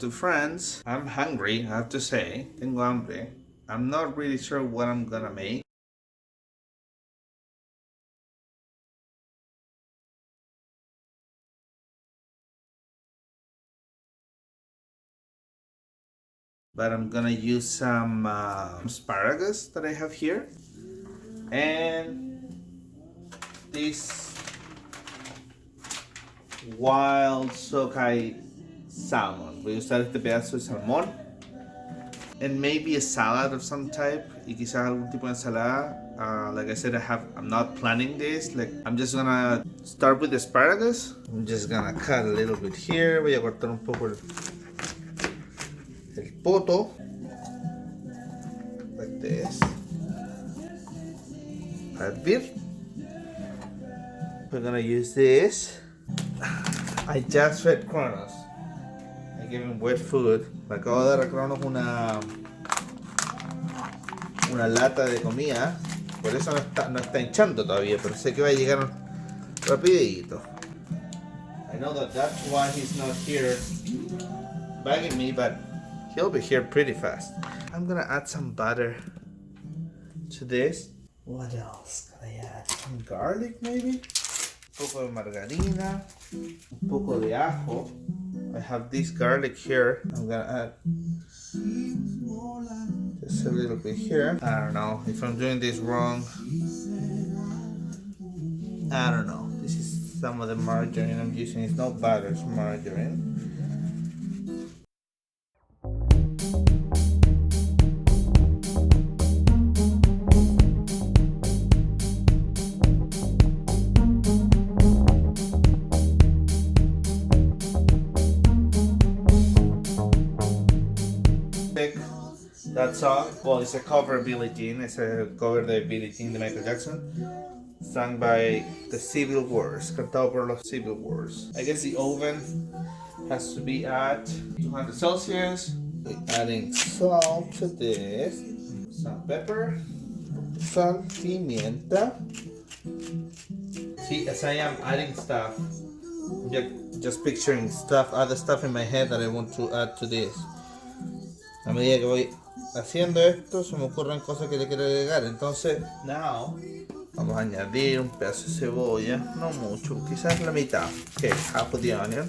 to friends. I'm hungry, I have to say. Tengo hambre. I'm not really sure what I'm gonna make. But I'm gonna use some asparagus that I have here. And this wild sockeye salmon. Voy a usar este pedazo de salmón. And maybe a salad of some type. Y quizás algún tipo de ensalada. Like I said, I'm not planning this. Like I'm just gonna start with the asparagus. I'm just gonna cut a little bit here. Voy a cortar un poco el poto. Like this. Hervir. We're gonna use this. I just fed Kronos. I gave him wet food. Le acabo de dar a Kronos una lata de comida. Por eso no está hinchando todavía, pero sé que va a llegar rapidito. I know that's why he's not here begging me, but he'll be here pretty fast. I'm gonna add some butter to this. What else can I add? Some garlic maybe? Un poco de margarina. Un poco de ajo. I have this garlic here. I'm gonna add just a little bit here. I don't know if I'm doing this wrong. I don't know. This is some of the margarine I'm using. It's not butter, it's margarine. That song, well, it's a cover of Billie Jean. It's a cover de Billie Jean de Michael Jackson, sung by the Civil Wars, cantado por los Civil Wars. I guess the oven has to be at 200 Celsius. We're adding salt to this, some pepper, sal, pimienta. See, as I am adding stuff, just picturing stuff, other stuff in my head that I want to add to this. A medida que voy haciendo esto, se me ocurren cosas que le quiero agregar. Entonces, now, vamos a añadir un pedazo de cebolla, no mucho, quizás la mitad. Okay, half of the onion.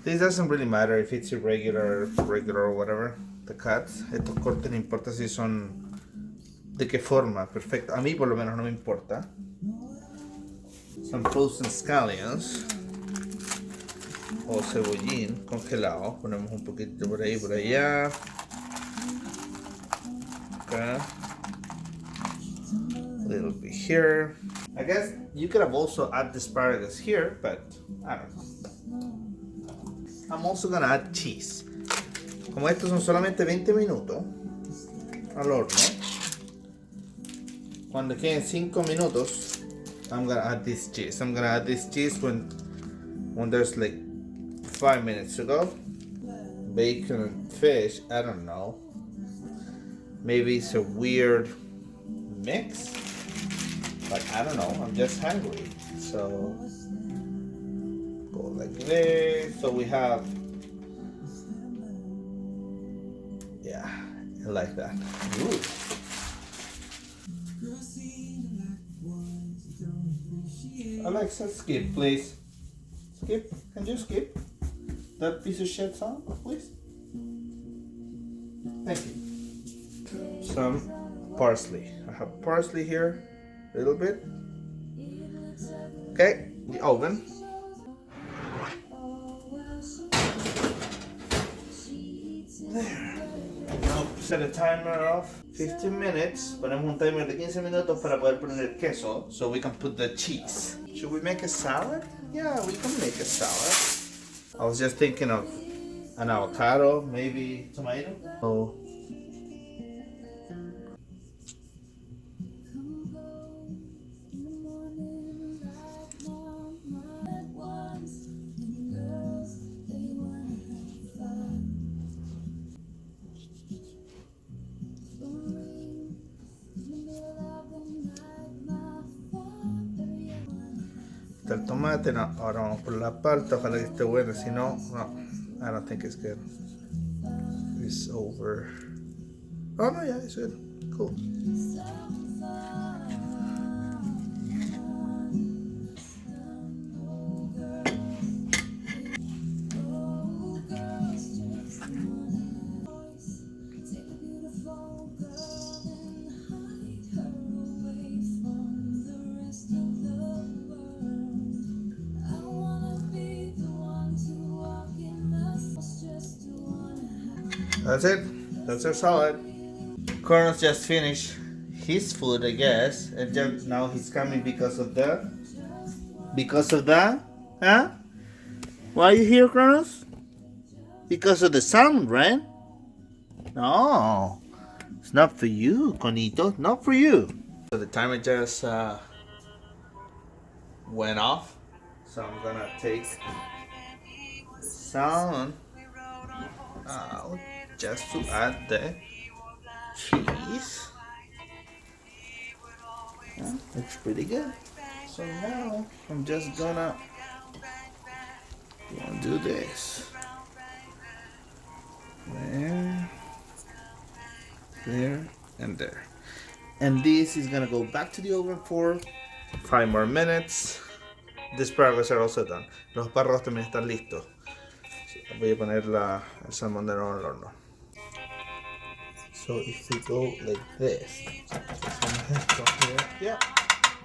This doesn't really matter if it's irregular or whatever, the cuts. Estos cortes no importa si son de qué forma, perfecto. A mí por lo menos no me importa. Some frozen scallions o cebollín congelado. Ponemos un poquito por ahí, por allá. Okay. A little bit here. I guess you could have also added the asparagus here, but I don't know. I'm also gonna add cheese. Como estos son solamente 20 minutos al horno, cuando queden 5 minutos, I'm gonna add this cheese. I'm gonna add this cheese when there's like 5 minutes to go. Bacon and fish, I don't know. Maybe it's a weird mix, but I don't know. I'm just hungry. So go like this. So we have, yeah, like that. Ooh. Alexa, skip, please. Skip. Can you skip that piece of shit song, please? Thank you. Some parsley. I have parsley here, a little bit. Okay, the oven. There. Now set a timer of 15 minutes. Ponemos un timer de 15 minutos para poder poner el queso, so we can put the cheese. Should we make a salad? Yeah, we can make a salad. I was just thinking of an avocado, maybe tomato. Oh. está el tomate. No, ahora vamos por la palta. Ojalá que esté buena. Si no, no. I don't think it's good. It's over. Oh no, yeah, it's good. Cool. That's it. That's our salad. Colonel's just finished his food, I guess, and just now he's coming because of the. Huh? Why are you here, Kronos? Because of the salmon, right? No, it's not for you, Conito. Not for you. So the timer just went off, so I'm gonna take salmon out just to add the cheese. Yeah, looks pretty good. So now I'm just gonna do this. There, and there. And this is gonna go back to the oven for 5 more minutes. The Espárragos are also done. Los espárragos también están listos. Voy a poner el salmón de nuevo en el horno. So if we go like this, yeah,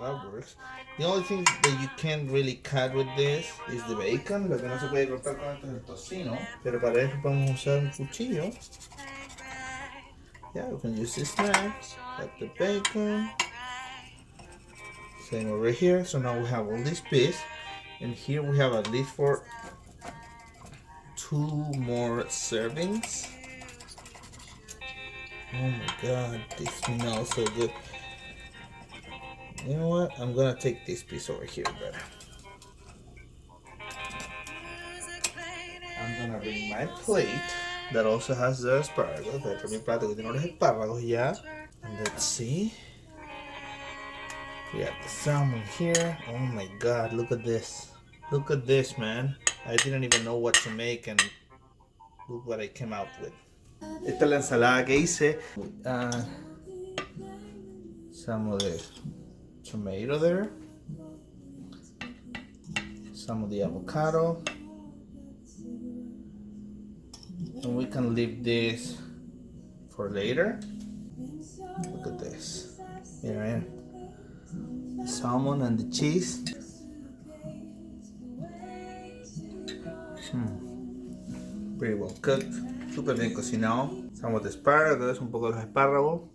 that works. The only thing that you can't really cut with this is the bacon. Lo que no se puede cortar con esto es el tocino, pero para eso podemos usar un cuchillo. Yeah, we can use this knife, cut the bacon. Same over here. So now we have all this piece, and here we have at least for 2 more servings. Oh my god, this smells so good. You know what? I'm gonna take this piece over here better. I'm gonna bring my plate that also has the asparagus. Voy a traer mi plato que tiene los espárragos ya. And let's see. We got the salmon here. Oh my god, look at this. Look at this, man. I didn't even know what to make, and look what I came out with. Esta es la ensalada que hice. Some of the tomato there. Some of the avocado. And we can leave this for later. Look at this. Here, the salmon and the cheese. Pretty well cooked. Súper bien cocinado. Some de espárragos, un poco de los espárragos.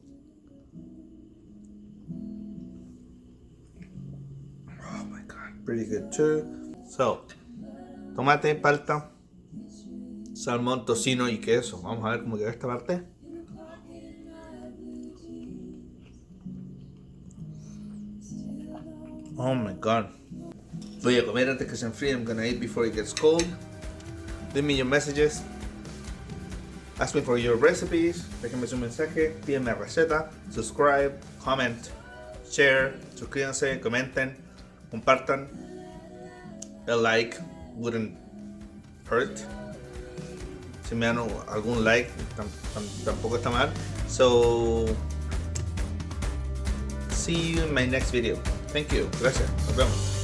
Oh my god, pretty good too. So, tomate, palta, salmón, tocino y queso. Vamos a ver cómo queda esta parte. Oh my god. Voy a comer antes que se enfríe. I'm gonna eat before it gets cold. Leave me your messages. Ask me for your recipes. Déjenme su mensaje. Pídenme receta. Subscribe. Comment. Share. Suscríbanse. Comenten. Compartan. A like wouldn't hurt. Si me dan algún like, tampoco está mal. So, see you in my next video. Thank you. Gracias. Nos vemos.